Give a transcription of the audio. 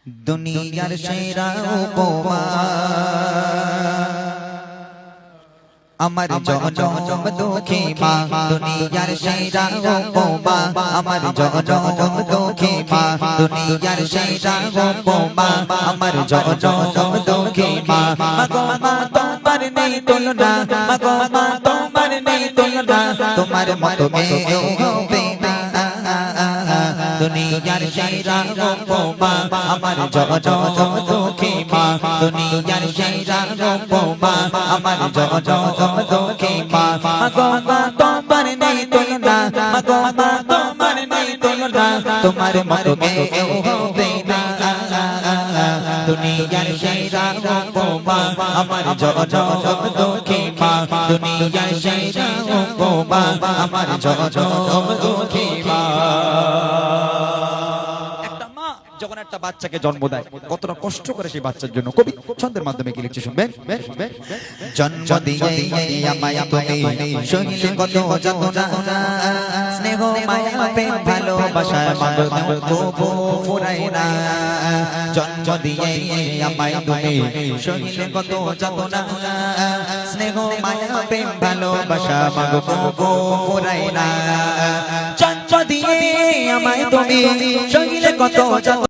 দুনিয়ার সেরা উপমা আমার জনম দুঃখী মা দুনিয়ার সেরা উপমা আমার জনম দুঃখী মা দুনিয়ার সেরা উপমা আমার জনম দুঃখী মা মাগো মা তোমার নেই তুলনা মাগো মা তোমার নেই তুলনা তোমার মতো কেউ হবে না দুনিয়ার সেরা উপমা আমার জনম দুঃখী মা দুনিয়ার সেরা উপমা আমার জনম দুঃখী মা মাগো মা তোমার নেই তুলনা মাগো মা তোমার নেই তুলনা তোমার মতো কেউ হবে না দুনিয়ার সেরা উপমা আমার জনম দুঃখী মা দুনিয়ার সেরা উপমা আমার জনম দুঃখী মা যখন একটা বাচ্চাকে জন্ম দেয় কতটা কষ্ট করে সেই বাচ্চার জন্য কবি ছন্দের মাধ্যমে কি লিখছে শুনবেন জন্ম দিয়ে আমায় তুমি সহিলে কত যন্ত্রণা স্নেহ মায়া প্রেম ভালোবাসা মাগো তবু ফুরায় না জন্ম দিয়ে আমায় তুমি সহিলে কত যন্ত্রণা স্নেহ মায়া প্রেম ভালোবাসা মাগো তবু ফুরায় না জন্ম দিয়ে আমায় তুমি সহিলে কত